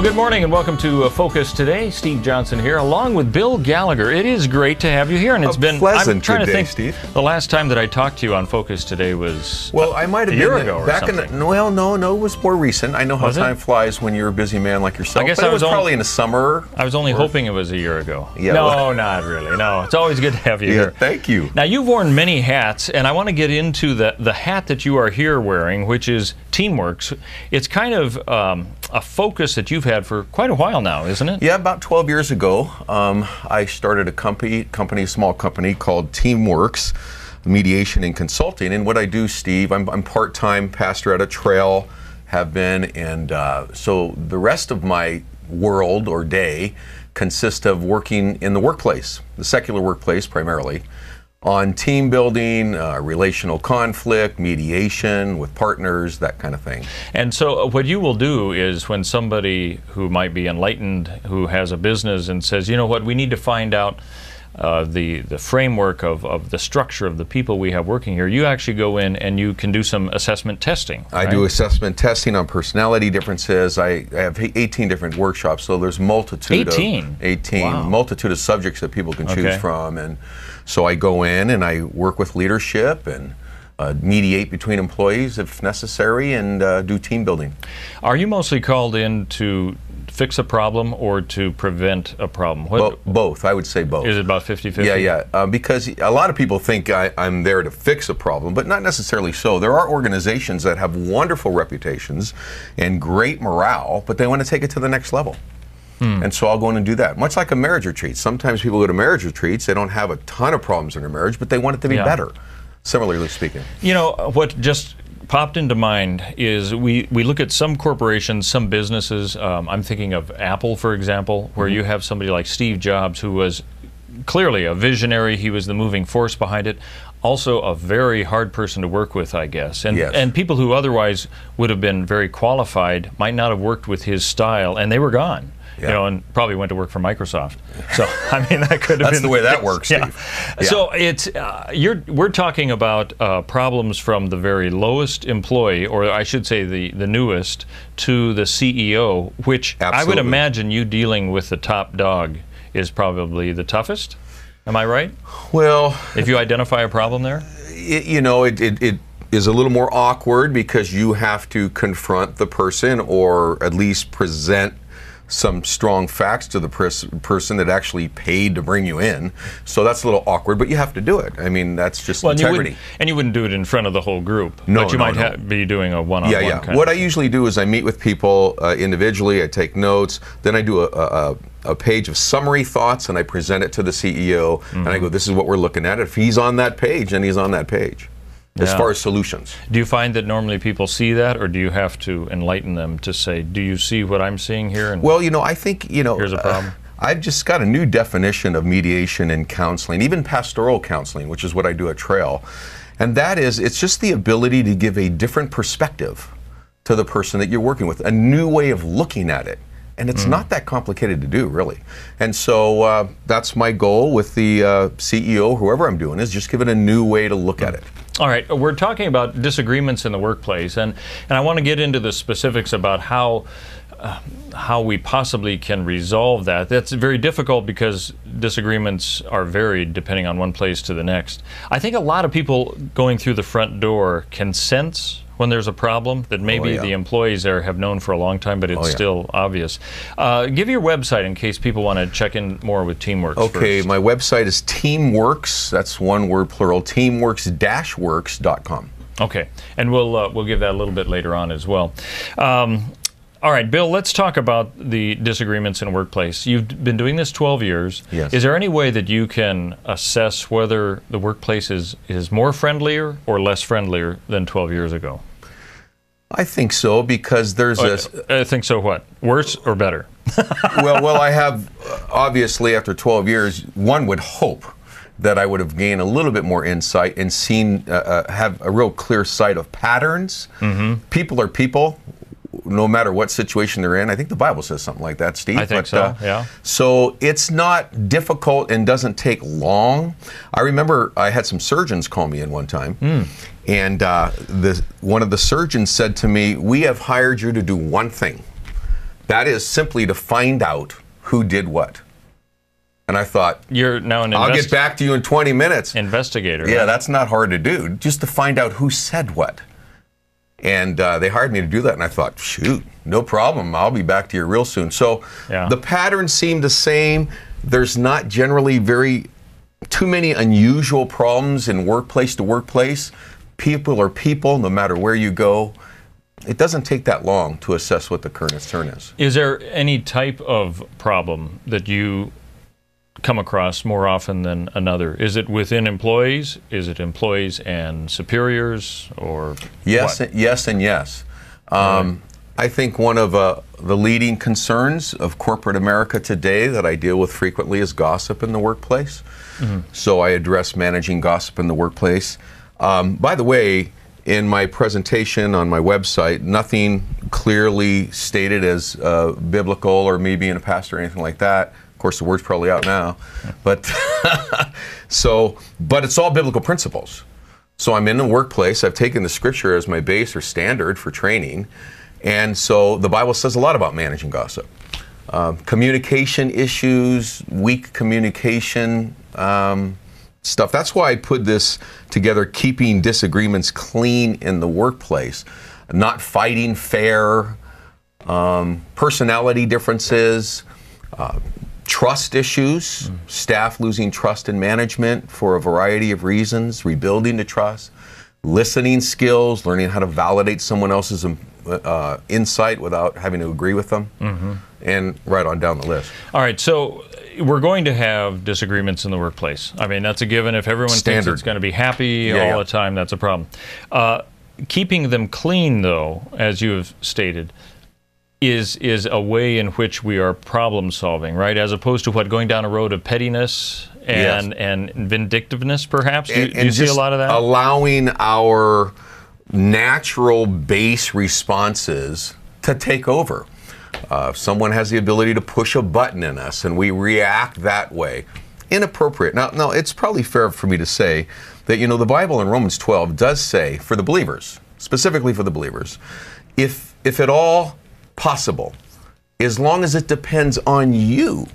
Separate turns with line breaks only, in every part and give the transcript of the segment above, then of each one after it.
good morning and welcome to Focus Today. Steve Johnson here, along with Bill Gallagher. It is great to have you here, and it's been
pleasant.
I'm trying
good
to
day,
think.
Steve.
The last time that I talked to you on Focus Today was
I might have
a year ago or
back
something.
in the, well, no, it was more recent. I know how time flies when you're a busy man like yourself.
I guess
but
I
it was probably in the summer.
I was only hoping it was a year ago.
Yeah,
no, not really. No, it's always good to have you here.
Thank you.
Now, you've worn many hats, and I want to get into the hat that you are here wearing, which is Teamworks. It's kind of a focus that you've had for quite a while now, isn't it?
Yeah, about 12 years ago, I started a small company called Teamworks, Mediation and Consulting. And what I do, Steve, I'm part-time pastor at a trail, have been, and so the rest of my world or day consists of working in the workplace, the secular workplace primarily, on team building, relational conflict, mediation with partners, that kind of thing.
And so what you will do is when somebody who might be enlightened, who has a business and says, you know what, we need to find out the framework of the structure of the people we have working here, you actually go in and you can do some assessment testing.
I do assessment testing on personality differences. I have 18 different workshops, so there's multitude
18?
18
Wow.
Multitude of subjects that people can choose from. And so I go in and I work with leadership and mediate between employees if necessary, and do team building.
Are you mostly called in to fix a problem or to prevent a problem?
Both. I would say both.
Is it about 50-50?
Yeah. Because a lot of people think I'm there to fix a problem, but not necessarily so. There are organizations that have wonderful reputations and great morale, but they want to take it to the next level. And so I'll go in and do that. Much like a marriage retreat. Sometimes people go to marriage retreats, they don't have a ton of problems in their marriage, but they want it to be better, similarly speaking. You
know, what just popped into mind is we look at some corporations, some businesses. I'm thinking of Apple, for example, where you have somebody like Steve Jobs, who was clearly a visionary. He was the moving force behind it. Also a very hard person to work with, I guess. And people who otherwise would have been very qualified might not have worked with his style, and they were gone. You know, and probably went to work for Microsoft. So, I mean, that could have been...
That's the way that works, Steve.
So, it's we're talking about problems from the very lowest employee, or I should say the newest, to the CEO, which I would imagine you dealing with the top dog is probably the toughest. Am I right? Well... If you identify a problem there?
It is a little more awkward because you have to confront the person, or at least present some strong facts to the person that actually paid to bring you in. So that's a little awkward, but you have to do it. I mean, that's just integrity.
And you wouldn't do it in front of the whole group.
No,
but you might be doing a one-on-one kind
What
of
I usually do is I meet with people individually, I take notes, then I do a page of summary thoughts, and I present it to the CEO, and I go, this is what we're looking at. If he's on that page, then he's on that page. As far as solutions.
Do you find that normally people see that, or do you have to enlighten them to say, do you see what I'm seeing here? And
well, I think,
here's a problem.
I've just got a new definition of mediation and counseling, even pastoral counseling, which is what I do at Trail. And that is, it's just the ability to give a different perspective to the person that you're working with, a new way of looking at it. And it's not that complicated to do, really. And so that's my goal with the CEO, whoever I'm doing, is just give it a new way to look at it.
All right, we're talking about disagreements in the workplace, and I want to get into the specifics about how we possibly can resolve that. That's very difficult because disagreements are varied depending on one place to the next. I think a lot of people going through the front door can sense when there's a problem that maybe the employees there have known for a long time, but it's still obvious. Give your website in case people want to check in more with Teamworks.
Okay, my website is Teamworks, that's one word plural, teamworks-works.com.
Okay, and we'll give that a little bit later on as well. All right, Bill, let's talk about the disagreements in a workplace. You've been doing this 12 years.
Yes.
Is there any way that you can assess whether the workplace is more friendlier or less friendlier than 12 years ago?
I think so, because there's
I think so what? Worse or better?
well, I have, obviously, after 12 years, one would hope that I would have gained a little bit more insight and seen, have a real clear sight of patterns. People are people, no matter what situation they're in. I think the Bible says something like that, Steve.
I think so, yeah. So it's not difficult and doesn't take long. I remember I had some surgeons call me in one time, and one of the surgeons said to me, "We have hired you to do one thing,
That is simply to find out who did what. And I thought,
you're now an
I'll get back to you in 20 minutes.
Investigator.
Yeah,
right?
that's not hard to do, just to find out who said what. And they hired me to do that, and I thought, shoot, no problem. I'll be back to you real soon. So the patterns seem the same. There's not generally too many unusual problems in workplace to workplace. People are people, no matter where you go. It doesn't take that long to assess what the current concern is.
Is there any type of problem that you come across more often than another? Is it within employees? Is it employees and superiors, or
yes,
what?
Yes, and yes. I think one of the leading concerns of corporate America today that I deal with frequently is gossip in the workplace. So I address managing gossip in the workplace. By the way, in my presentation on my website, nothing clearly stated as biblical or me being a pastor or anything like that. Of course, the word's probably out now, but but it's all biblical principles. So I'm in the workplace. I've taken the scripture as my base or standard for training, and so the Bible says a lot about managing gossip, communication issues, weak communication stuff. That's why I put this together: keeping disagreements clean in the workplace, not fighting fair, personality differences. Trust issues, staff losing trust in management for a variety of reasons, rebuilding the trust, listening skills, learning how to validate someone else's insight without having to agree with them, and right on down the list.
All right, so we're going to have disagreements in the workplace. I mean, that's a given. If everyone thinks it's going to be happy all the time, that's a problem. Keeping them clean, though, as you have stated, is a way in which we are problem solving, right? As opposed to going down a road of pettiness and vindictiveness, perhaps? Do you see a lot of that?
Allowing our natural base responses to take over. Someone has the ability to push a button in us and we react that way. Inappropriate. Now, it's probably fair for me to say that, the Bible in Romans 12 does say, for the believers, specifically for the believers, if at all possible, as long as it depends on you,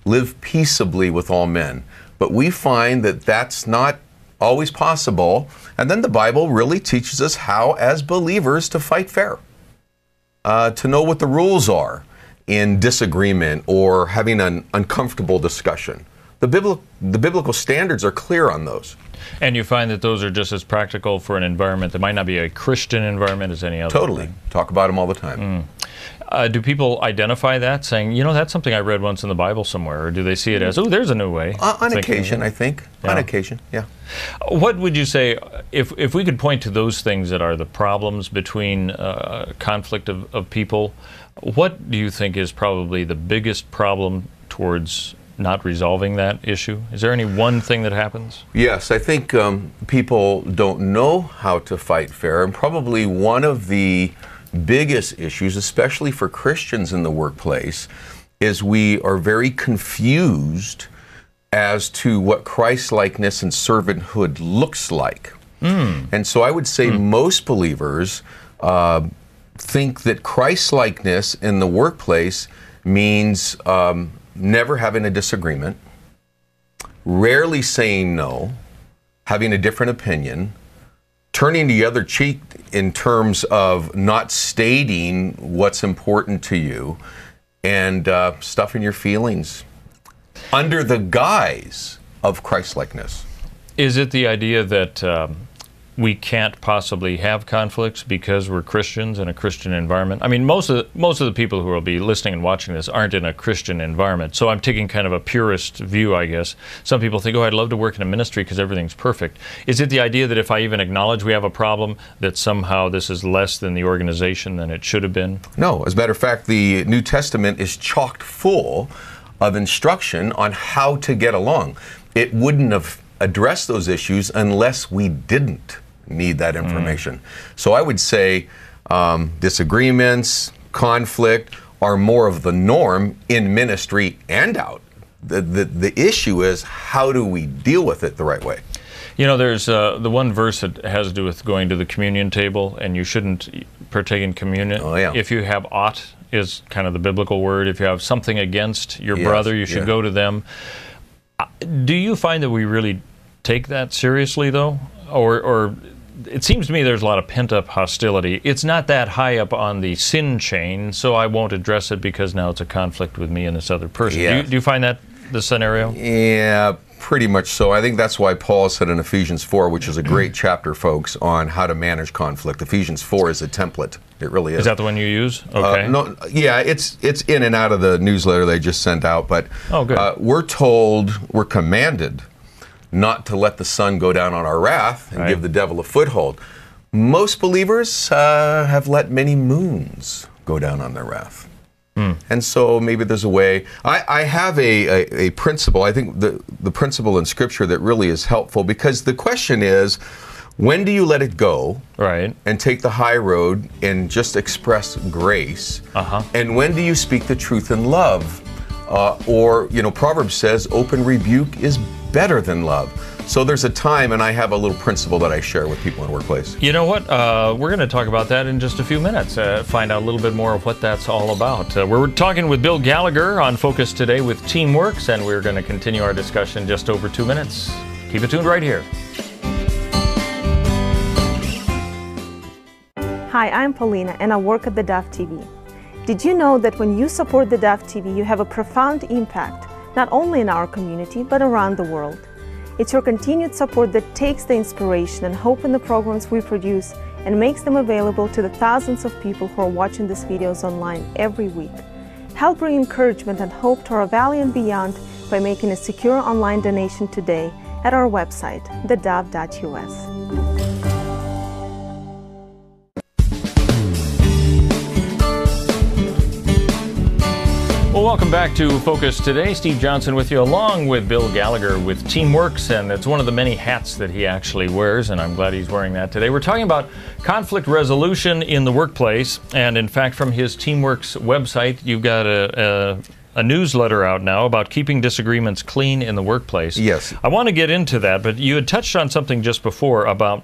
live peaceably with all men. But we find that that's not always possible, and then the Bible really teaches us how, as believers, to fight fair, to know what the rules are in disagreement or having an uncomfortable discussion. The biblical standards are clear on those.
And you find that those are just as practical for an environment that might not be a Christian environment as any other.
Totally. Talk about them all the time.
Do people identify that, saying, that's something I read once in the Bible somewhere, or do they see it as, there's a new way?
On occasion, I think. Yeah. On occasion, yeah.
What would you say, if we could point to those things that are the problems between conflict of people, what do you think is probably the biggest problem towards not resolving that issue? Is there any one thing that happens? Yes,
I think people don't know how to fight fair, and probably one of the biggest issues, especially for Christians in the workplace, is we are very confused as to what Christ-likeness and servanthood looks like. And so I would say most believers think that Christ-likeness in the workplace means never having a disagreement, rarely saying no, having a different opinion, turning the other cheek in terms of not stating what's important to you, and stuffing your feelings under the guise of Christ-likeness.
Is it the idea that we can't possibly have conflicts because we're Christians in a Christian environment? I mean, most of the people who will be listening and watching this aren't in a Christian environment, so I'm taking kind of a purist view, I guess. Some people think, I'd love to work in a ministry because everything's perfect. Is it the idea that if I even acknowledge we have a problem, that somehow this is less than the organization than it should have been?
No. As a matter of fact, the New Testament is chock full of instruction on how to get along. It wouldn't have addressed those issues unless we didn't need that information. So I would say disagreements, conflict are more of the norm in ministry and out. The issue is, how do we deal with it the right way?
There's the one verse that has to do with going to the communion table, and you shouldn't partake in communion.
Oh, yeah.
If you have ought is kind of the biblical word. If you have something against your brother, you should go to them. Do you find that we really take that seriously, though? Or it seems to me there's a lot of pent-up hostility. It's not that high up on the sin chain, so I won't address it because now it's a conflict with me and this other person.
Yeah.
Do you find that the scenario?
Yeah, pretty much so. I think that's why Paul said in Ephesians 4, which is a great chapter, folks, on how to manage conflict. Ephesians 4 is a template. It really is.
Is that the one you use? Okay.
No, yeah, it's in and out of the newsletter they just sent out. But we're told, we're commanded not to let the sun go down on our wrath and give the devil a foothold. Most believers have let many moons go down on their wrath. And so maybe there's a way. I have a principle, I think the principle in Scripture that really is helpful, because the question is, when do you let it go and take the high road and just express grace? And when do you speak the truth in love? Or, you know, Proverbs says, open rebuke is better than love. So there's a time, and I have a little principle that I share with people in the workplace.
You know what? We're going to talk about that in just a few minutes, find out a little bit more of what that's all about. We're talking with Bill Gallagher on Focus Today with Teamworks, and we're going to continue our discussion in just over 2 minutes. Keep it tuned right here.
Hi, I'm Paulina, and I work at theDove TV. Did you know that when you support theDove TV, you have a profound impact, not only in our community, but around the world? It's your continued support that takes the inspiration and hope in the programs we produce and makes them available to the thousands of people who are watching these videos online every week. Help bring encouragement and hope to our valley and beyond by making a secure online donation today at our website, thedove.us.
Well, welcome back to Focus Today. Steve Johnson with you, along with Bill Gallagher with Teamworks, and it's one of the many hats that he actually wears, and I'm glad he's wearing that today. We're talking about conflict resolution in the workplace, and in fact, from his Teamworks website, you've got a newsletter out now about keeping disagreements clean in the workplace.
Yes.
I want to get into that, but you had touched on something just before about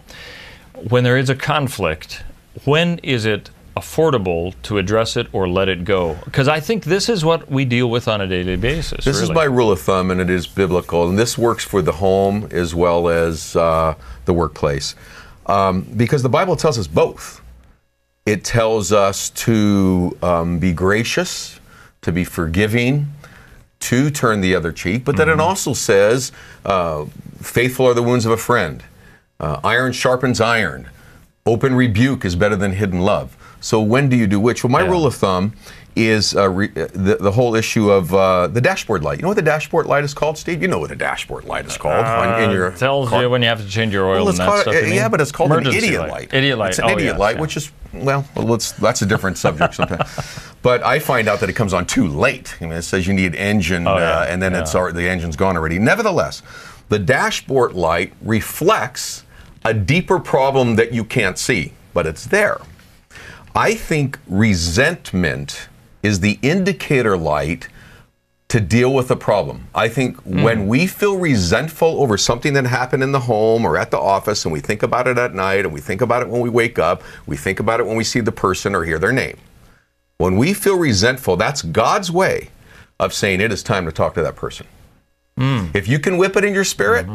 when there is a conflict, when is it affordable to address it or let it go? Because I think this is what we deal with on a daily basis.
This is my rule of thumb, and it is biblical, and this works for the home as well as the workplace. Because the Bible tells us both. It tells us to be gracious, to be forgiving, to turn the other cheek, but then it also says, faithful are the wounds of a friend. Iron sharpens iron. Open rebuke is better than hidden love. So when do you do which? Well, my rule of thumb is the whole issue of the dashboard light. You know what the dashboard light is called, Steve? You know what a dashboard light is called in your
tells
car.
you when you have to change your oil and that stuff.
Yeah, but it's called
emergency
an idiot light.
Idiot light.
It's an idiot light, which is, well, that's a different subject sometimes. But I find out that it comes on too late. I mean, it says you need engine, and then the engine's gone already. Nevertheless, the dashboard light reflects a deeper problem that you can't see, but it's there. I think resentment is the indicator light to deal with the problem. I think when we feel resentful over something that happened in the home or at the office, and we think about it at night, and we think about it when we wake up, we think about it when we see the person or hear their name. When we feel resentful, that's God's way of saying it is time to talk to that person. If you can whip it in your spirit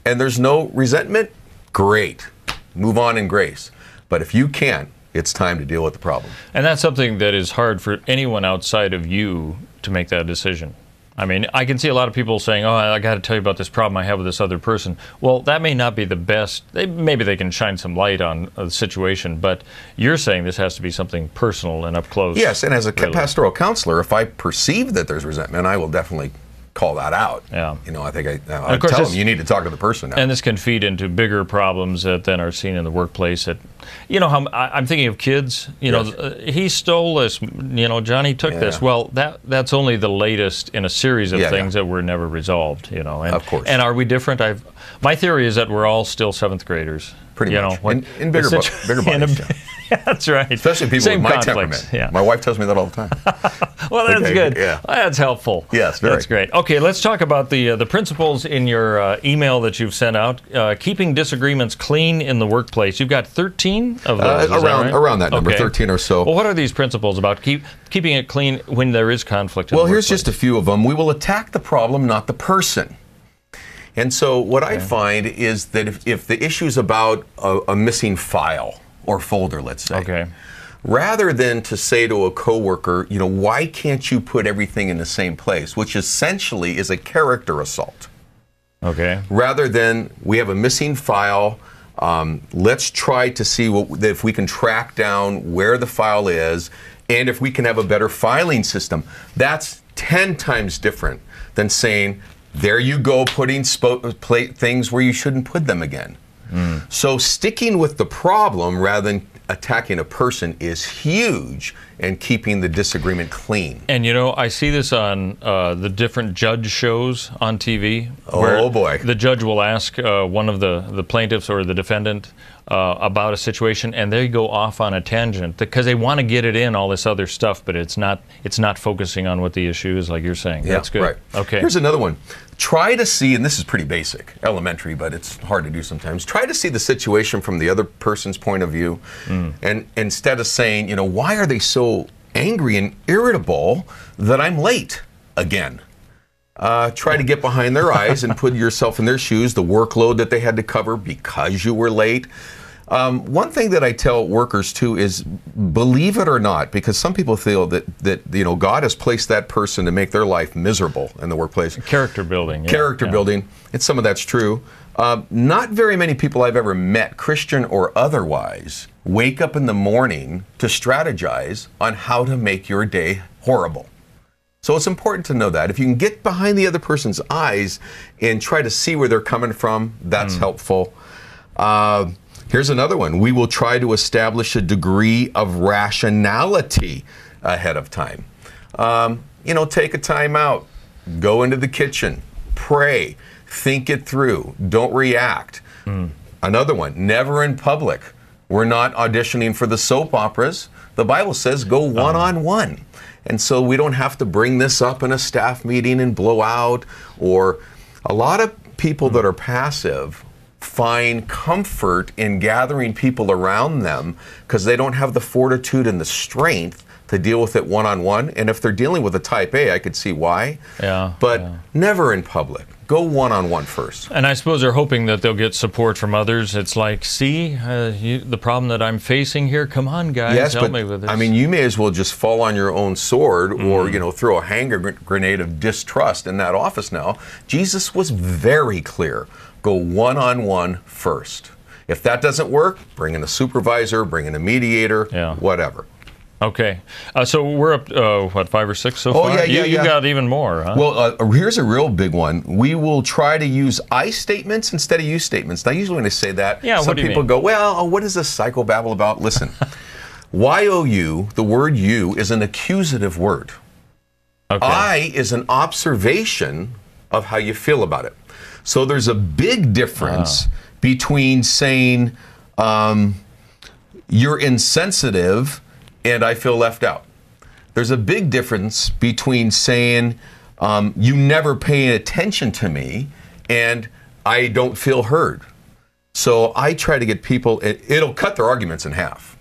and there's no resentment, great. Move on in grace. But if you can't, it's time to deal with the problem. And
that's something that is hard for anyone outside of you to make that decision. I mean, I can see a lot of people saying, oh, I got to tell you about this problem I have with this other person. Well, that may not be the best. Maybe they can shine some light on the situation, but you're saying this has to be something personal and up close.
Yes, and as a pastoral counselor, if I perceive that there's resentment, I will definitely call that out. Yeah. You know, I think I'll tell them you need to talk to the person now.
And this can feed into bigger problems that then are seen in the workplace. That, you know, how I'm thinking of kids. You know, he stole this. You know, Johnny took this. Well, that's only the latest in a series of things that were never resolved. You know, and,
of course.
And are we different? My theory is that we're all still seventh graders.
Pretty much. In bigger bodies.
That's right.
Especially people with my temperament.
Yeah.
My wife tells me that all the time.
Well, that's good.
Yeah.
That's helpful.
Yes, very.
That's great. Okay, let's talk about the principles in your email that you've sent out. Keeping disagreements clean in the workplace. You've got 13 of those.
Around that number,
okay.
13 or so.
Well, what are these principles about keeping it clean when there is conflict in the
Here's
workplace?
just a few of them. We will attack the problem, not the person. And so what I find is that if the issue is about a missing file or folder, let's say,
okay,
rather than to say to a coworker, why can't you put everything in the same place, which essentially is a character assault.
Okay.
Rather than we have a missing file, let's try to see if we can track down where the file is, and if we can have a better filing system. That's 10 times different than saying, there you go, putting things where you shouldn't put them again. So sticking with the problem rather than attacking a person is huge, and keeping the disagreement clean.
And I see this on the different judge shows on TV.
Oh boy.
The judge will ask one of the plaintiffs or the defendant about a situation, and they go off on a tangent because they want to get it in all this other stuff, but it's not focusing on what the issue is, like you're saying.
Yeah,
that's good.
Right.
Okay.
Here's another one. Try to see, and this is pretty basic, elementary, but it's hard to do sometimes. Try to see the situation from the other person's point of view, and instead of saying, why are they so angry and irritable that I'm late again? Try to get behind their eyes and put yourself in their shoes, the workload that they had to cover because you were late. One thing that I tell workers too is, believe it or not, because some people feel that God has placed that person to make their life miserable in the workplace.
Character building.
Character building, and some of that's true. Not very many people I've ever met, Christian or otherwise, wake up in the morning to strategize on how to make your day horrible. So it's important to know that. If you can get behind the other person's eyes and try to see where they're coming from, that's helpful. Here's another one. We will try to establish a degree of rationality ahead of time. Take a time out, go into the kitchen, pray, think it through, don't react. Another one, never in public. We're not auditioning for the soap operas. The Bible says go one-on-one. And so we don't have to bring this up in a staff meeting and blow out. Or a lot of people that are passive find comfort in gathering people around them because they don't have the fortitude and the strength to deal with it one-on-one. And if they're dealing with a type A, I could see why. But never in public. Go one-on-one first.
And I suppose they're hoping that they'll get support from others. It's like, see, the problem that I'm facing here, come on, guys, help me with this.
I mean, you may as well just fall on your own sword or, throw a hand grenade of distrust in that office now. Jesus was very clear. Go one-on-one first. If that doesn't work, bring in a supervisor, bring in a mediator, whatever.
Okay. So we're up, 5 or 6 so far? You got even more, huh?
Well, here's a real big one. We will try to use I statements instead of you statements. Now, usually when I say that, some people go, well, what is this psychobabble about? Listen, Y-O-U, the word you, is an accusative word.
Okay.
I is an observation of how you feel about it. So there's a big difference between saying you're insensitive and I feel left out. There's a big difference between saying you never pay attention to me and I don't feel heard. So I try to get people, it'll cut their arguments in half.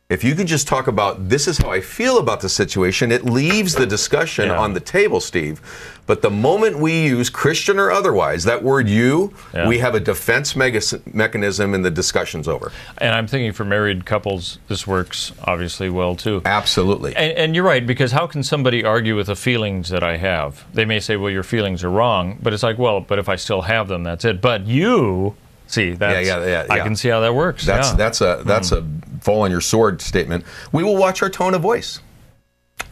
If you can just talk about, this is how I feel about the situation, it leaves the discussion on the table, Steve. But the moment we use, Christian or otherwise, that word you, we have a defense mechanism and the discussion's over.
And I'm thinking for married couples, this works obviously well too.
Absolutely.
And you're right, because how can somebody argue with the feelings that I have? They may say, well, your feelings are wrong, but it's like, well, but if I still have them, that's it. But you... See, that's, I can see how that works.
That's a fall on your sword statement. We will watch our tone of voice.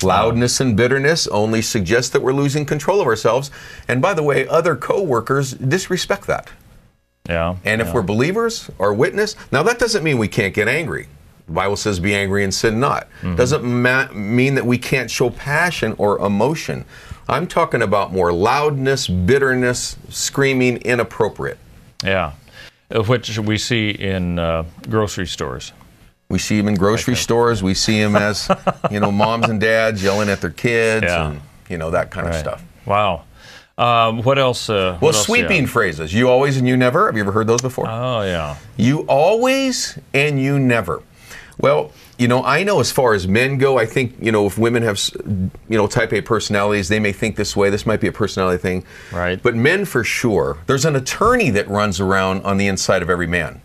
Loudness and bitterness only suggest that we're losing control of ourselves. And by the way, other co-workers disrespect that. And if we're believers or witness, now that doesn't mean we can't get angry. The Bible says be angry and sin not. Doesn't mean that we can't show passion or emotion. I'm talking about more loudness, bitterness, screaming, inappropriate.
Which we see in grocery stores.
We see them in grocery stores. We see them as, moms and dads yelling at their kids and, that kind of stuff.
Wow. What else?
Sweeping phrases. You always and you never. Have you ever heard those before?
Oh, yeah.
You always and you never. Well, I know as far as men go, I think, if women have, type A personalities, they may think this way. This might be a personality thing.
Right.
But men for sure. There's an attorney that runs around on the inside of every man.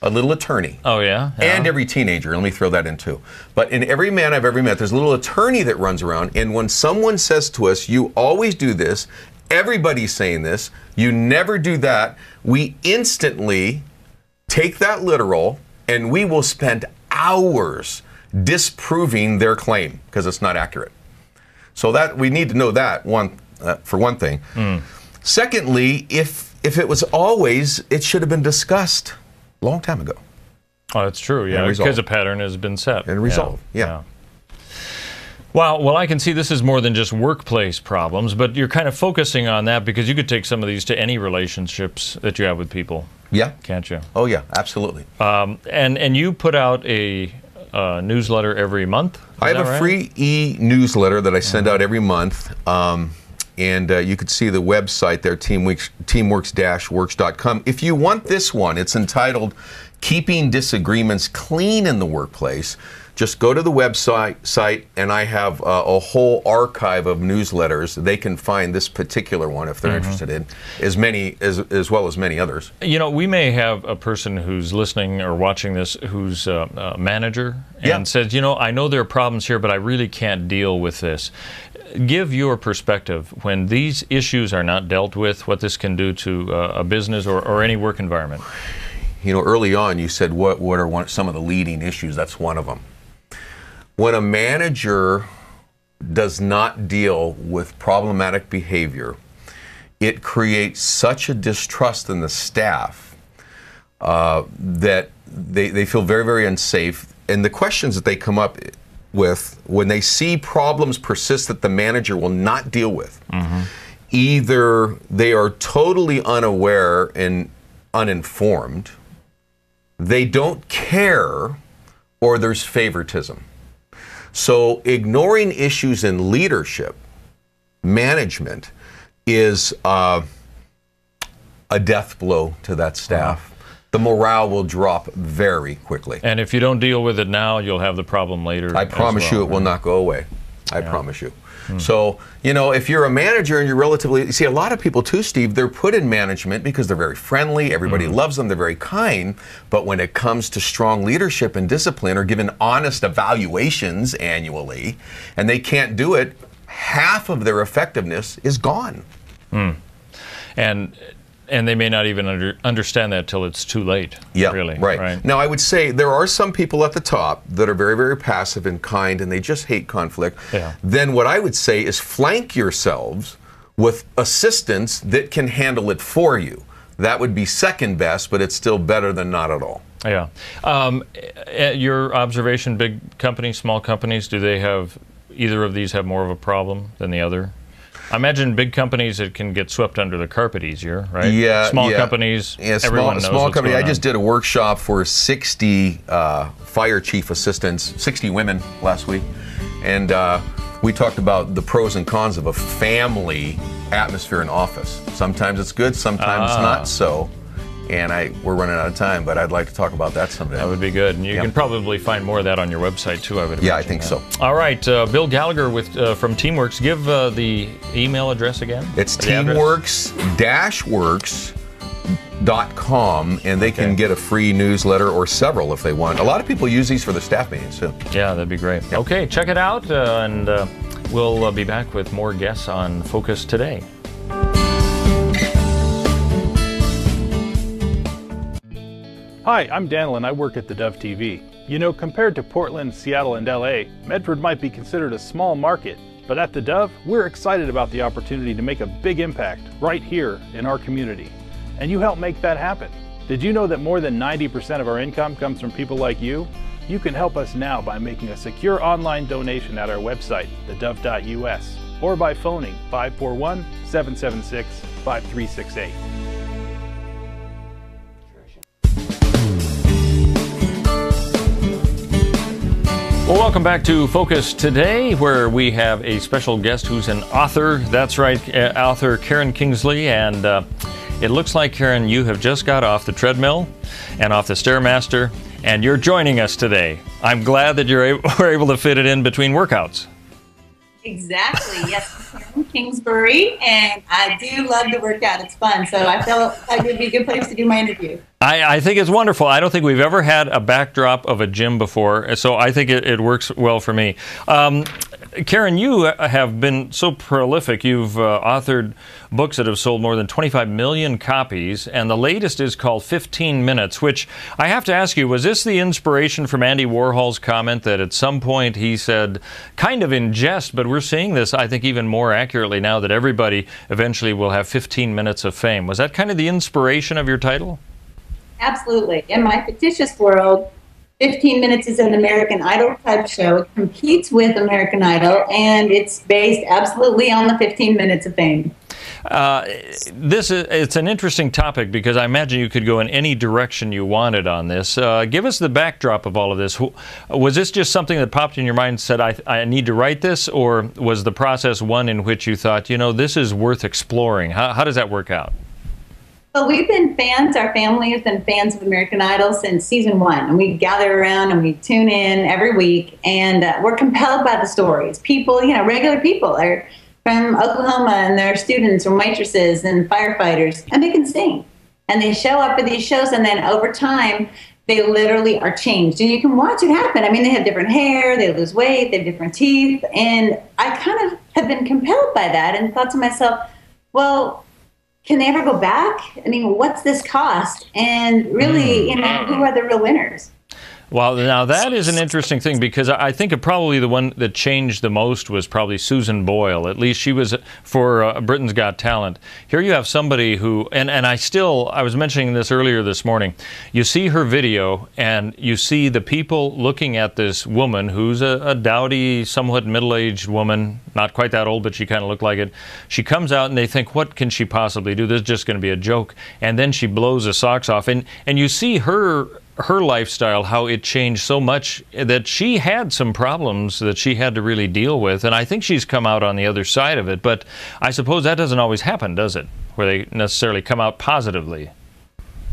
A little attorney.
Oh, yeah?
And every teenager. Let me throw that in too. But in every man I've ever met, there's a little attorney that runs around. And when someone says to us, you always do this, everybody's saying this, you never do that, we instantly take that literal and we will spend hours disproving their claim because it's not accurate. So that we need to know that for one thing. Secondly, if it was always, it should have been discussed a long time ago.
Oh, that's true. Yeah, because a pattern has been set
and resolved. Yeah.
Well, I can see this is more than just workplace problems, but you're kind of focusing on that because you could take some of these to any relationships that you have with people.
Yeah.
Can't you?
Oh, yeah, absolutely.
And you put out a newsletter every month?
I have a free e-newsletter that I send out every month. And you could see the website there, teamworks-works.com. If you want this one, it's entitled Keeping Disagreements Clean in the Workplace. Just go to the website, and I have a whole archive of newsletters. They can find this particular one if they're interested in, as well as many others. We may have a person who's listening or watching this who's a manager and says, I know there are problems here, but I really can't deal with this. Give your perspective when these issues are not dealt with, what this can do to a business or any work environment. Early on you said what are some of the leading issues. That's one of them. When a manager does not deal with problematic behavior, it creates such a distrust in the staff that they feel very, very unsafe. And the questions that they come up with when they see problems persist that the manager will not deal with, either they are totally unaware and uninformed, they don't care, or there's favoritism. So ignoring issues in leadership, management, is a death blow to that staff. The morale will drop very quickly.
And if you don't deal with it now, you'll have the problem later.
I promise you it will not go away. I promise you. So, if you're a manager and you're you see, a lot of people too, Steve, they're put in management because they're very friendly, everybody loves them, they're very kind, but when it comes to strong leadership and discipline or given honest evaluations annually, and they can't do it, half of their effectiveness is gone.
And they may not even understand that till it's too late.
Yeah,
really.
Right. Now, I would say there are some people at the top that are very, very passive and kind, and they just hate conflict. Then what I would say is flank yourselves with assistants that can handle it for you. That would be second best, but it's still better than not at all.
Yeah. Your observation, big companies, small companies, do they have, either of these have more of a problem than the other? I imagine big companies, it can get swept under the carpet easier, right?
Yeah.
Small companies, everyone knows
small company. I just
did
did a workshop for 60 fire chief assistants, 60 women last week, and we talked about the pros and cons of a family atmosphere in office. Sometimes it's good, sometimes not so. And we're running out of time, but I'd like to talk about that someday.
That would be good. And you can probably find more of that on your website, too, I would imagine.
Yeah, I think so.
All right, Bill Gallagher from Teamworks. Give the email address again.
It's teamworks-works.com, and they can get a free newsletter or several if they want. A lot of people use these for the staff meetings, too.
Yeah, that'd be great. Yep. Okay, check it out, and we'll be back with more guests on Focus Today.
Hi, I'm Daniel and I work at theDove TV. Compared to Portland, Seattle, and LA, Medford might be considered a small market, but at theDove, we're excited about the opportunity to make a big impact right here in our community. And you help make that happen. Did you know that more than 90% of our income comes from people like you? You can help us now by making a secure online donation at our website, thedove.us, or by phoning 541-776-5368.
Well, welcome back to Focus Today, where we have a special guest who's an author. That's right, author Karen Kingsley. And it looks like, Karen, you have just got off the treadmill and off the Stairmaster, and you're joining us today. I'm glad that we're able to fit it in between workouts.
Exactly. Yes, I'm from Kingsbury, and I do love to work out. It's fun. So I felt like it would be a good place to do my interview.
I think it's wonderful. I don't think we've ever had a backdrop of a gym before, so I think it works well for me. Karen, you have been so prolific. You've authored books that have sold more than 25 million copies, and the latest is called 15 Minutes, which I have to ask you, was this the inspiration from Andy Warhol's comment that at some point he said, kind of in jest, but we're seeing this, I think, even more accurately now that everybody eventually will have 15 minutes of fame. Was that kind of the inspiration of your title?
Absolutely. In my fictitious world, 15 Minutes is an American Idol type show. It competes with American Idol, and it's based absolutely on the 15 minutes of fame.
It's an interesting topic because I imagine you could go in any direction you wanted on this. Give us the backdrop of all of this. Was this just something that popped in your mind and said, I need to write this, or was the process one in which you thought, you know, this is worth exploring? How does that work out?
Well, we've been fans, our family has been fans of American Idol since season 1. And we gather around and we tune in every week, and we're compelled by the stories. People, you know, regular people are from Oklahoma, and they're students or waitresses and firefighters, and they can sing. And they show up for these shows, and then over time, they literally are changed. And you can watch it happen. I mean, they have different hair, they lose weight, they have different teeth. And I kind of have been compelled by that and thought to myself, well, can they ever go back? I mean, what's this cost? And really, you know, who are the real winners?
Well, now that is an interesting thing, because I think probably the one that changed the most was probably Susan Boyle. At least she was for Britain's Got Talent. Here you have somebody who, and I was mentioning this earlier this morning, you see her video and you see the people looking at this woman who's a dowdy, somewhat middle-aged woman, not quite that old, but she kind of looked like it. She comes out and they think, what can she possibly do? This is just going to be a joke. And then she blows the socks off. And you see her lifestyle, how it changed so much that she had some problems that she had to really deal with. And I think she's come out on the other side of it. But I suppose that doesn't always happen, does it? Where they necessarily come out positively.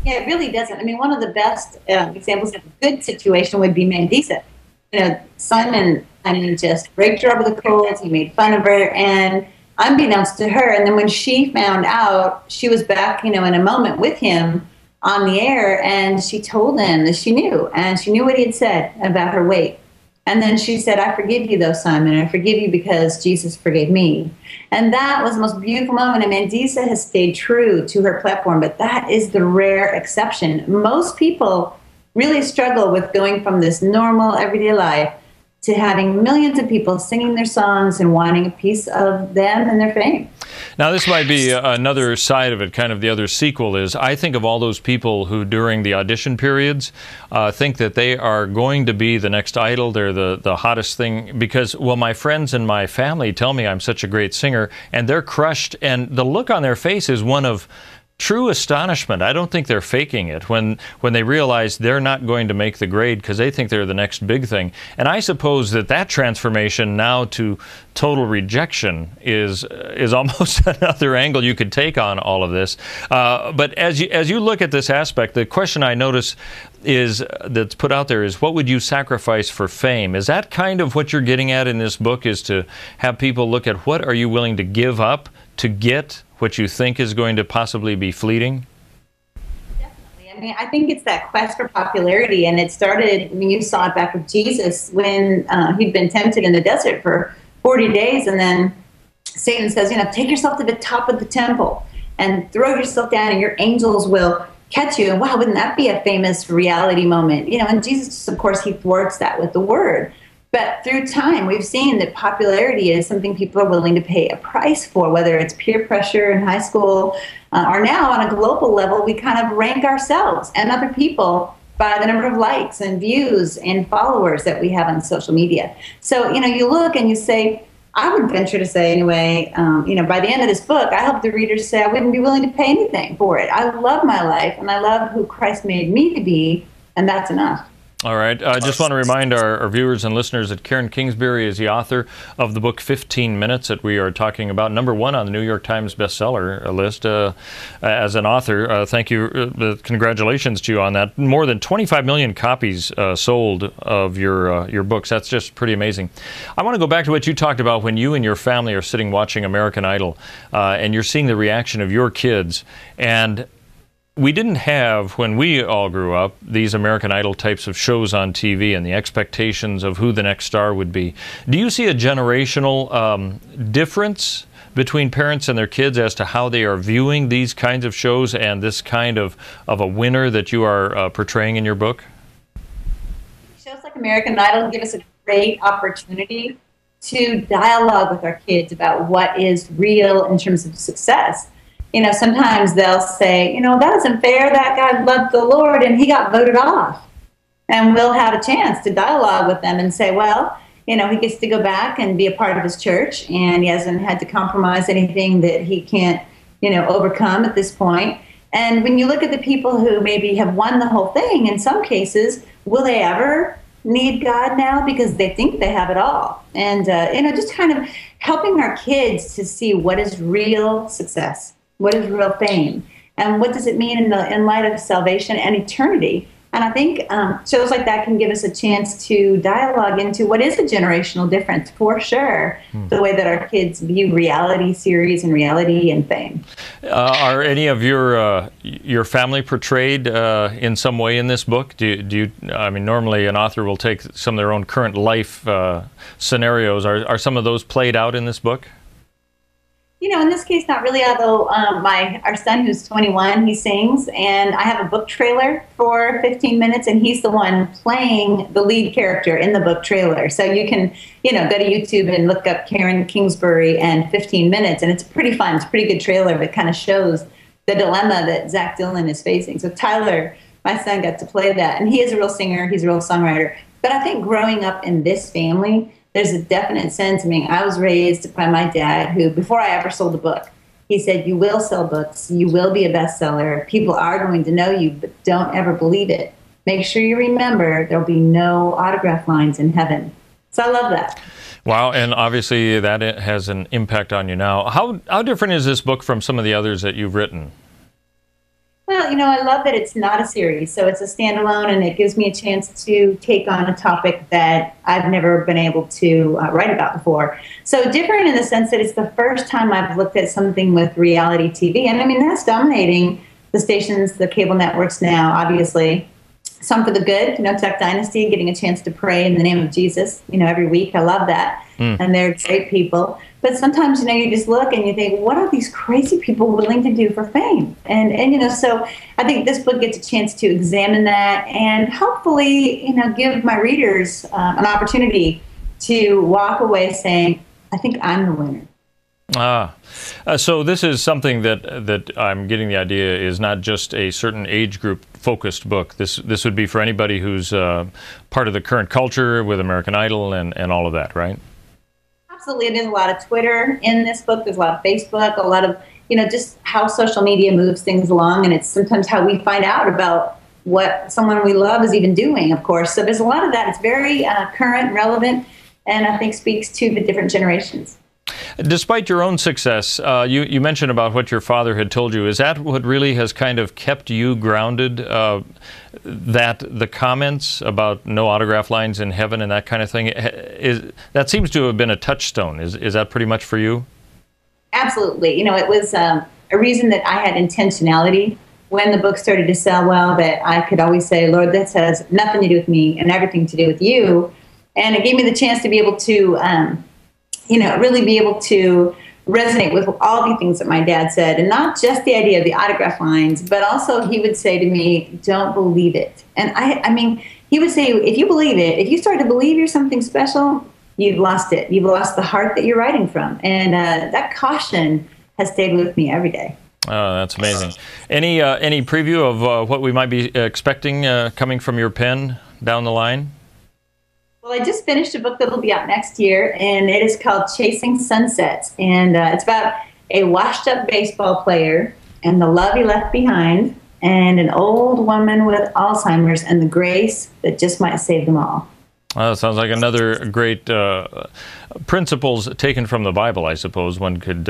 Yeah, it really doesn't. I mean, one of the best examples of a good situation would be Mandisa. You know, Simon, I mean, just raked her over the coals. He made fun of her, and unbeknownst to her, and then when she found out, she was back, you know, in a moment with him on the air, and she told him that she knew, and she knew what he had said about her weight. And then she said, I forgive you though, Simon. I forgive you because Jesus forgave me. And that was the most beautiful moment. And Mandisa has stayed true to her platform, but that is the rare exception. Most people really struggle with going from this normal everyday life to having millions of people singing their songs and wanting a piece of them and their fame.
Now, this might be another side of it, kind of the other sequel is, I think of all those people who during the audition periods think that they are going to be the next idol, they're the hottest thing, because, well, my friends and my family tell me I'm such a great singer, and they're crushed, and the look on their face is one of true astonishment. I don't think they're faking it when they realize they're not going to make the grade because they think they're the next big thing. And I suppose that transformation now to total rejection is almost another angle you could take on all of this. But as you look at this aspect, the question I notice that's put out there is, what would you sacrifice for fame? Is that kind of what you're getting at in this book, is to have people look at what are you willing to give up to get what you think is going to possibly be fleeting?
Definitely. I mean, I think it's that quest for popularity, and it started, I mean, you saw it back with Jesus when he'd been tempted in the desert for 40 days, and then Satan says, you know, take yourself to the top of the temple and throw yourself down and your angels will catch you. And wow, wouldn't that be a famous reality moment? You know, and Jesus, of course, he thwarts that with the word. But through time, we've seen that popularity is something people are willing to pay a price for, whether it's peer pressure in high school or now on a global level, we kind of rank ourselves and other people by the number of likes and views and followers that we have on social media. So, you know, you look and you say, I would venture to say anyway, you know, by the end of this book, I hope the readers say I wouldn't be willing to pay anything for it. I love my life and I love who Christ made me to be, and that's enough.
All right. I just want to remind our viewers and listeners that Karen Kingsbury is the author of the book 15 Minutes that we are talking about. #1 on the New York Times bestseller list as an author. Thank you. Congratulations to you on that. More than 25 million copies sold of your books. That's just pretty amazing. I want to go back to what you talked about when you and your family are sitting watching American Idol and you're seeing the reaction of your kids. And we didn't have, when we all grew up, these American Idol types of shows on TV and the expectations of who the next star would be. Do you see a generational difference between parents and their kids as to how they are viewing these kinds of shows and this kind of a winner that you are portraying in your book?
Shows like American Idol give us a great opportunity to dialogue with our kids about what is real in terms of success. You know, sometimes they'll say, you know, that isn't fair. That guy loved the Lord and he got voted off. And we'll have a chance to dialogue with them and say, well, you know, he gets to go back and be a part of his church and he hasn't had to compromise anything that he can't, you know, overcome at this point. And when you look at the people who maybe have won the whole thing, in some cases, will they ever need God now because they think they have it all? And, you know, just kind of helping our kids to see what is real success. What is real fame? And what does it mean in light of salvation and eternity? And I think shows like that can give us a chance to dialogue into what is a generational difference, for sure, the way that our kids view reality series and reality and fame.
Are any of your family portrayed in some way in this book? Do you, I mean, normally an author will take some of their own current life scenarios. Are some of those played out in this book?
You know, in this case, not really, although our son, who's 21, he sings, and I have a book trailer for 15 Minutes, and he's the one playing the lead character in the book trailer. So you can, you know, go to YouTube and look up Karen Kingsbury and 15 Minutes, and it's pretty fun. It's a pretty good trailer that kind of shows the dilemma that Zach Dylan is facing. So Tyler, my son, got to play that, and he is a real singer. He's a real songwriter. But I think growing up in this family, there's a definite sense. I mean, I was raised by my dad who, before I ever sold a book, he said, you will sell books, you will be a bestseller, people are going to know you, but don't ever believe it. Make sure you remember there'll be no autograph lines in heaven. So I love that.
Wow, and obviously that has an impact on you now. How different is this book from some of the others that you've written?
Well, you know, I love that it's not a series, so it's a standalone, and it gives me a chance to take on a topic that I've never been able to write about before. So different in the sense that it's the first time I've looked at something with reality TV, and I mean, that's dominating the stations, the cable networks now, obviously. Some for the good, you know, Duck Dynasty, getting a chance to pray in the name of Jesus, you know, every week. I love that. And they're great people. But sometimes, you know, you just look and you think, what are these crazy people willing to do for fame? And you know, so I think this book gets a chance to examine that and hopefully, you know, give my readers an opportunity to walk away saying, I think I'm the winner.
So this is something that I'm getting the idea is not just a certain age group focused book. This would be for anybody who's part of the current culture with American Idol and all of that, right?
Absolutely. There's a lot of Twitter in this book. There's a lot of Facebook, a lot of, you know, just how social media moves things along. And it's sometimes how we find out about what someone we love is even doing, of course. So there's a lot of that. It's very current, relevant, and I think speaks to the different generations.
Despite your own success, you mentioned about what your father had told you. Is that what really has kind of kept you grounded, that the comments about no autograph lines in heaven and that kind of thing, that seems to have been a touchstone. Is that pretty much for you? Absolutely.
You know, it was a reason that I had intentionality when the book started to sell well, that I could always say, Lord, this has nothing to do with me and everything to do with you. And it gave me the chance to be able to you know, really be able to resonate with all the things that my dad said, and not just the idea of the autograph lines, but also he would say to me, don't believe it. And I mean, he would say, if you believe it, if you start to believe you're something special, you've lost it. You've lost the heart that you're writing from. And that caution has stayed with me every day.
Oh, that's amazing. Any preview of what we might be expecting coming from your pen down the line?
Well, I just finished a book that will be out next year, and it is called Chasing Sunsets. And it's about a washed-up baseball player and the love he left behind, and an old woman with Alzheimer's and the grace that just might save them all.
Sounds like another great principles taken from the Bible, I suppose one could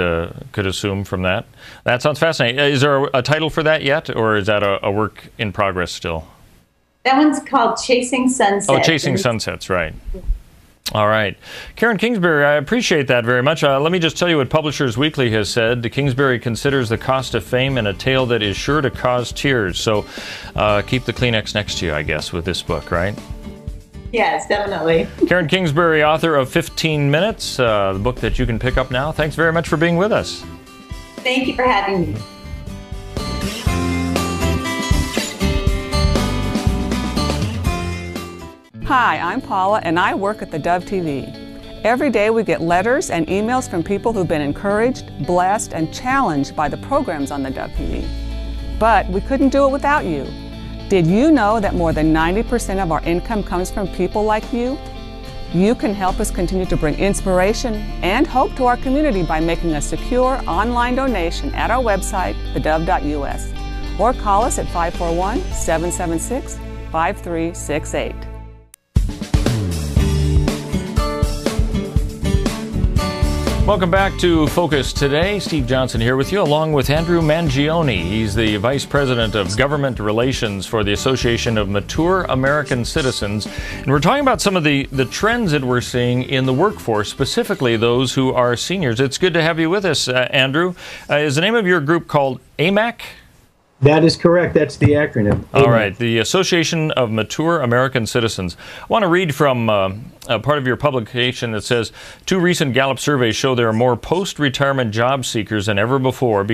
assume from that. That sounds fascinating. Is there a title for that yet, or is that a work in progress still?
That one's called Chasing Sunsets.
Oh, Chasing Sunsets, right. All right. Karen Kingsbury, I appreciate that very much. Let me just tell you what Publishers Weekly has said. Kingsbury considers the cost of fame and a tale that is sure to cause tears. So keep the Kleenex next to you, I guess, with this book, right?
Yes, definitely.
Karen Kingsbury, author of 15 Minutes, the book that you can pick up now. Thanks very much for being with us.
Thank you for having me.
Hi, I'm Paula, and I work at theDove TV. Every day we get letters and emails from people who've been encouraged, blessed, and challenged by the programs on theDove TV. But we couldn't do it without you. Did you know that more than 90% of our income comes from people like you? You can help us continue to bring inspiration and hope to our community by making a secure online donation at our website, thedove.us, or call us at 541-776-5368.
Welcome back to Focus Today. Steve Johnson here with you, along with Andrew Mangione. He's the Vice President of Government Relations for the Association of Mature American Citizens. And we're talking about some of the trends that we're seeing in the workforce, specifically those who are seniors. It's good to have you with us, Andrew. Is the name of your group called AMAC?
That is correct. That's the acronym.
All right. The Association of Mature American Citizens. I want to read from a part of your publication that says, 2 recent Gallup surveys show there are more post-retirement job seekers than ever before,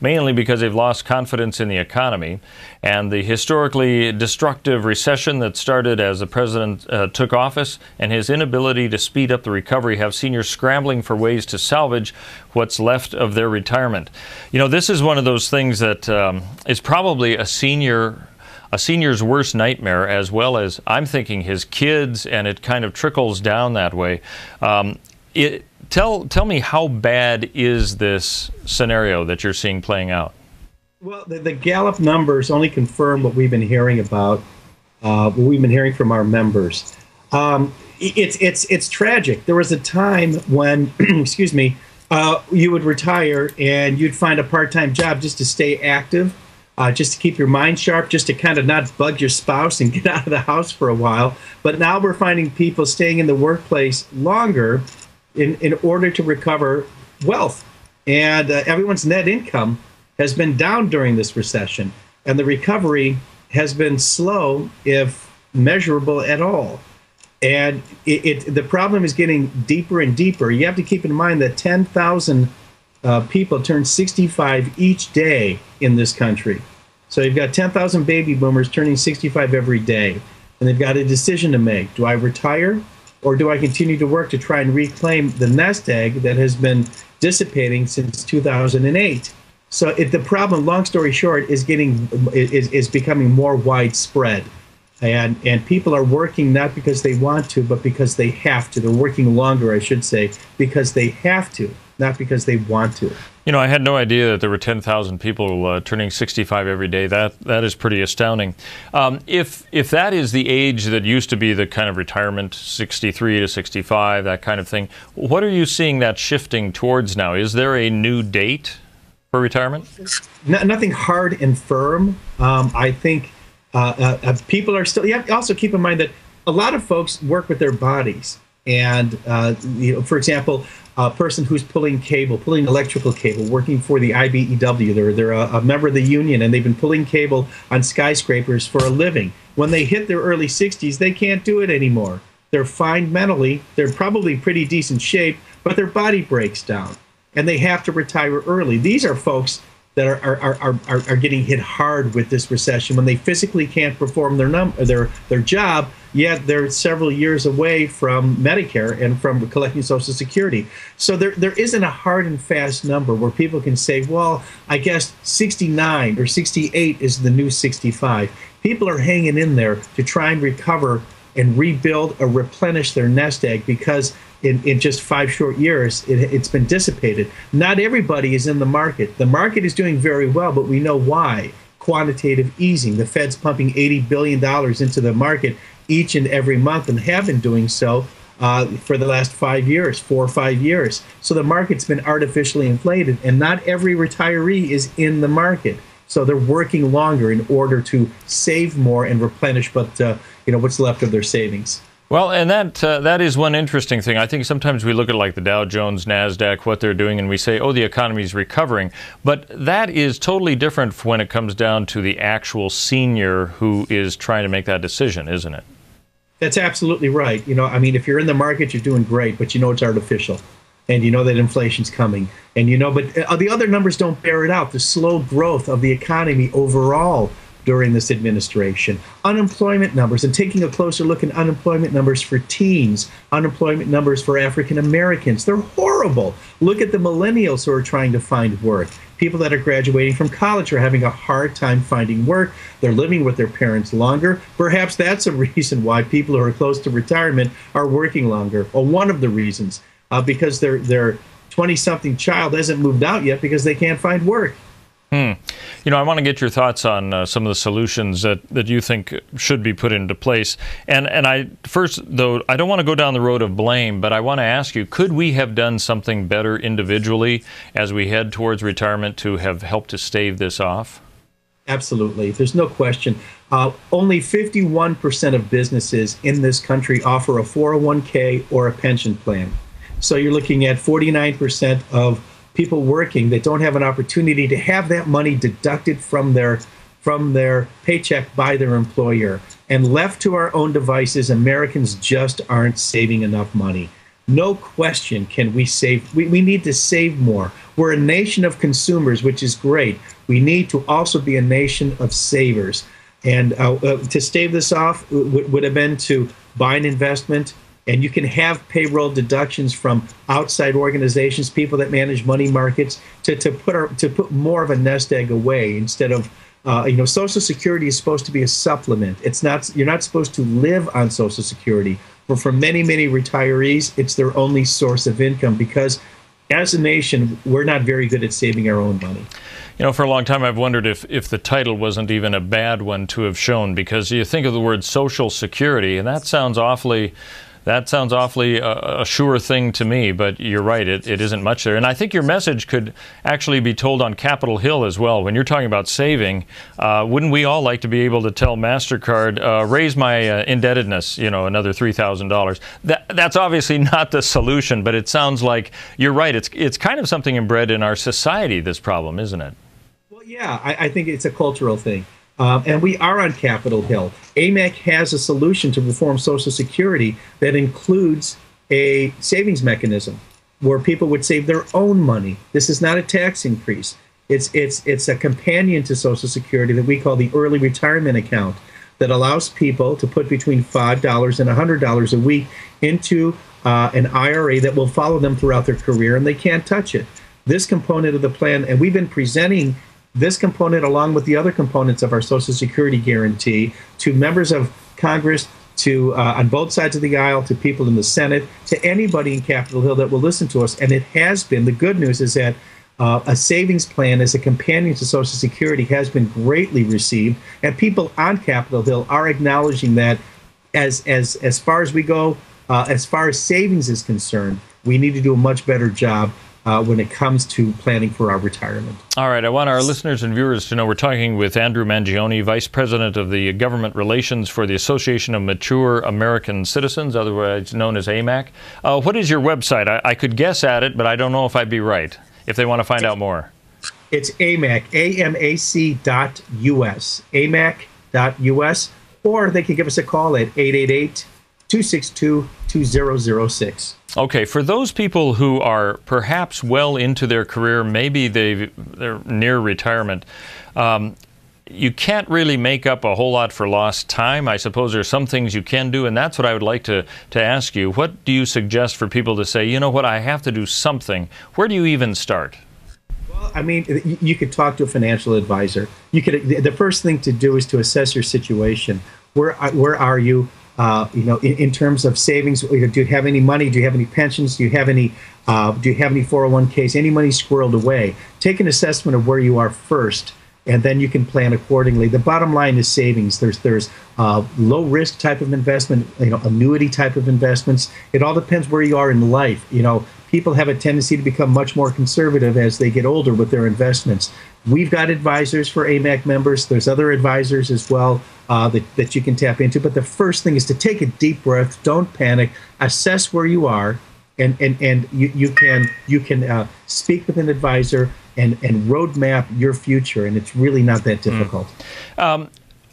mainly because they've lost confidence in the economy. And the historically destructive recession that started as the president took office and his inability to speed up the recovery have seniors scrambling for ways to salvage what's left of their retirement. You know, this is one of those things that is probably a senior's worst nightmare, as well as, I'm thinking, his kids, and it kind of trickles down that way. Tell me, how bad is this scenario that you're seeing playing out?
Well, the Gallup numbers only confirm what we've been hearing about, what we've been hearing from our members. It's tragic. There was a time when, excuse me, you would retire and you'd find a part-time job just to stay active, just to keep your mind sharp, just to kind of not bug your spouse and get out of the house for a while. But now we're finding people staying in the workplace longer in order to recover wealth. And everyone's net income has been down during this recession, and the recovery has been slow, if measurable at all. And the problem is getting deeper and deeper. You have to keep in mind that 10,000 people turn 65 each day in this country. So you've got 10,000 baby boomers turning 65 every day, and they've got a decision to make. Do I retire, or do I continue to work to try and reclaim the nest egg that has been dissipating since 2008? So the problem, long story short, is becoming more widespread. And people are working not because they want to, but because they have to. They're working longer, I should say, because they have to, not because they want to.
You know, I had no idea that there were 10,000 people turning 65 every day. That is pretty astounding. If that is the age that used to be the kind of retirement, 63 to 65, that kind of thing, what are you seeing that shifting towards now? Is there a new date for retirement?
Nothing hard and firm. I think people are still. You have to also keep in mind that a lot of folks work with their bodies, and for example, a person who's pulling electrical cable, working for the IBEW. They're a member of the union, and they've been pulling cable on skyscrapers for a living. When they hit their early 60s, they can't do it anymore. They're fine mentally. They're probably pretty decent shape, but their body breaks down, and they have to retire early. These are folks that are getting hit hard with this recession when they physically can't perform their job, yet they're several years away from Medicare and from collecting Social Security. So there isn't a hard and fast number where people can say, well, I guess 69 or 68 is the new 65. People are hanging in there to try and recover and rebuild or replenish their nest egg, because in just 5 short years, it's been dissipated. Not everybody is in the market. The market is doing very well, but we know why. quantitative easing. The Fed's pumping $80 billion into the market each and every month and have been doing so for the last 5 years, 4 or 5 years. So the market's been artificially inflated, and not every retiree is in the market. So they're working longer in order to save more and replenish what's left of their savings.
Well, and that is one interesting thing. I think sometimes we look at like the Dow Jones, NASDAQ, what they're doing, and we say, oh, the economy is recovering. But that is totally different when it comes down to the actual senior who is trying to make that decision, isn't it?
That's absolutely right. If you're in the market, you're doing great, but it's artificial. And you know that inflation's coming. And but the other numbers don't bear it out. The slow growth of the economy overall during this administration. Unemployment numbers, and taking a closer look at unemployment numbers for teens, unemployment numbers for African Americans, they're horrible. Look at the millennials who are trying to find work. People that are graduating from college are having a hard time finding work. They're living with their parents longer. Perhaps that's a reason why people who are close to retirement are working longer. Or one of the reasons, because their 20-something child hasn't moved out yet because they can't find work.
I want to get your thoughts on some of the solutions that you think should be put into place. And first, though, I don't want to go down the road of blame, but I want to ask you, could we have done something better individually as we head towards retirement to have helped to stave this off?
Absolutely. There's no question. Only 51% of businesses in this country offer a 401k or a pension plan. So you're looking at 49% of people working that don't have an opportunity to have that money deducted from their paycheck by their employer. And left to our own devices, Americans just aren't saving enough money. No question can we save. We need to save more. We're a nation of consumers, which is great. We need to also be a nation of savers. And to stave this off would have been to buy an investment. And you can have payroll deductions from outside organizations, people that manage money markets, to put more of a nest egg away instead of, Social Security is supposed to be a supplement. You're not supposed to live on Social Security. But for many, many retirees, it's their only source of income because as a nation, we're not very good at saving our own money.
For a long time, I've wondered if the title wasn't even a bad one to have shown, because you think of the word Social Security, and that sounds awfully a sure thing to me, but you're right, it isn't much there. And I think your message could actually be told on Capitol Hill as well. When you're talking about saving, wouldn't we all like to be able to tell MasterCard, raise my indebtedness, another $3,000? That's obviously not the solution, but it sounds like you're right. It's kind of something inbred in our society, this problem, isn't it?
Well, yeah, I think it's a cultural thing. And we are on Capitol Hill. AMAC has a solution to reform Social Security that includes a savings mechanism where people would save their own money. This is not a tax increase. It's a companion to Social Security that we call the early retirement account that allows people to put between $5 and $100 a week into an IRA that will follow them throughout their career, and they can't touch it. This component of the plan, and we've been presenting this component along with the other components of our Social Security guarantee to members of Congress, to on both sides of the aisle, to people in the Senate, to anybody in Capitol Hill that will listen to us. And it has been, the good news is that a savings plan as a companion to Social Security has been greatly received. And people on Capitol Hill are acknowledging that as far as we go, as far as savings is concerned, we need to do a much better job when it comes to planning for our retirement.
All right. I want our listeners and viewers to know we're talking with Andrew Mangione, Vice President of the Government Relations for the Association of Mature American Citizens, otherwise known as AMAC. What is your website? I could guess at it, but I don't know if I'd be right, if they want to find out more.
It's AMAC, AMAC.US, AMAC.US, or they can give us a call at 888-262-2006.
Okay, for those people who are perhaps well into their career, maybe they're near retirement, you can't really make up a whole lot for lost time. I suppose there's some things you can do, and that's what I would like to ask you. What do you suggest for people to say, you know what, I have to do something? Where do you even start?
Well, I mean, you could talk to a financial advisor. The first thing to do is to assess your situation. Where are you? In terms of savings, do you have any money? Do you have any pensions? Do you have any 401ks? Any money squirreled away? Take an assessment of where you are first, and then you can plan accordingly. The bottom line is savings. There's low risk type of investment, annuity type of investments. It all depends where you are in life. People have a tendency to become much more conservative as they get older with their investments. We've got advisors for AMAC members. There's other advisors as well that you can tap into. But the first thing is to take a deep breath. Don't panic. Assess where you are, and you can speak with an advisor and roadmap your future. And it's really not that difficult.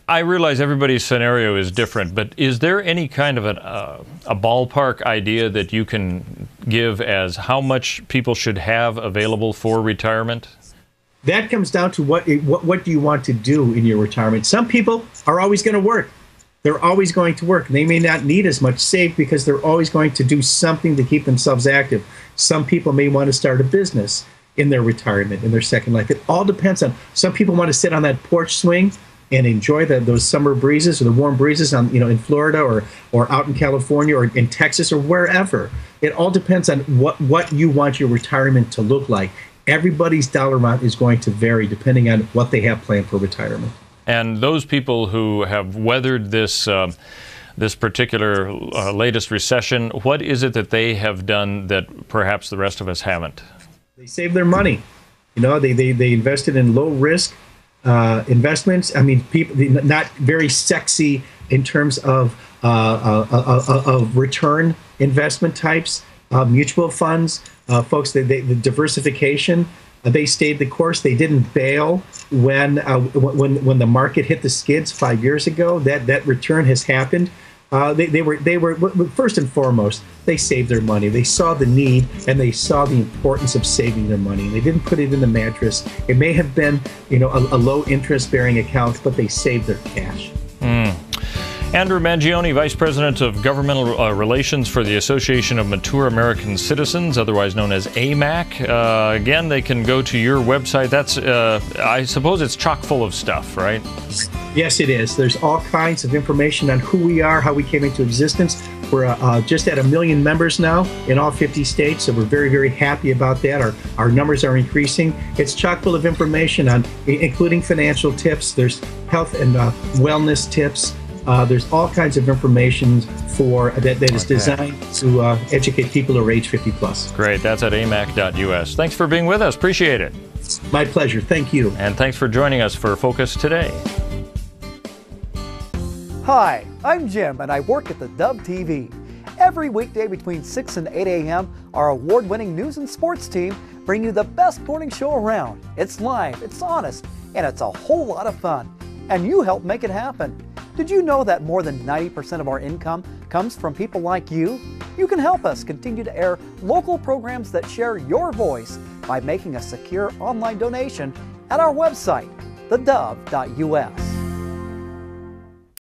I realize everybody's scenario is different, but is there any kind of a ballpark idea that you can give as how much people should have available for retirement?
That comes down to what do you want to do in your retirement. Some people are always going to work. They're always going to work. They may not need as much saved because they're always going to do something to keep themselves active. Some people may want to start a business in their retirement, in their second life. It all depends on, some people want to sit on that porch swing and enjoy those summer breezes or the warm breezes in Florida or out in California or in Texas or wherever. It all depends on what you want your retirement to look like. Everybody's dollar amount is going to vary depending on what they have planned for retirement.
And those people who have weathered this particular latest recession, what is it that they have done that perhaps the rest of us haven't?
They saved their money. They invested in low risk investments. I mean, people not very sexy in terms of return investment types, mutual funds. Folks, the diversification. They stayed the course. They didn't bail when the market hit the skids 5 years ago. That return has happened. They were first and foremost, they saved their money. They saw the need and they saw the importance of saving their money. They didn't put it in the mattress. It may have been a low interest bearing account, but they saved their cash.
Andrew Mangione, Vice President of Governmental Relations for the Association of Mature American Citizens, otherwise known as AMAC. Again, they can go to your website. That's, I suppose it's chock full of stuff, right?
Yes, it is. There's all kinds of information on who we are, how we came into existence. We're just at 1 million members now in all 50 states, so we're very, very happy about that. Our numbers are increasing. It's chock full of information on, including financial tips. There's health and wellness tips. There's all kinds of information that is designed to educate people who are age 50 plus.
Great. That's at amac.us. Thanks for being with us. Appreciate it.
My pleasure. Thank you.
And thanks for joining us for Focus Today.
Hi, I'm Jim, and I work at theDove TV. Every weekday between 6 and 8 a.m., our award-winning news and sports team bring you the best morning show around. It's live, it's honest, and it's a whole lot of fun. And you help make it happen. Did you know that more than 90% of our income comes from people like you? You can help us continue to air local programs that share your voice by making a secure online donation at our website, thedove.us.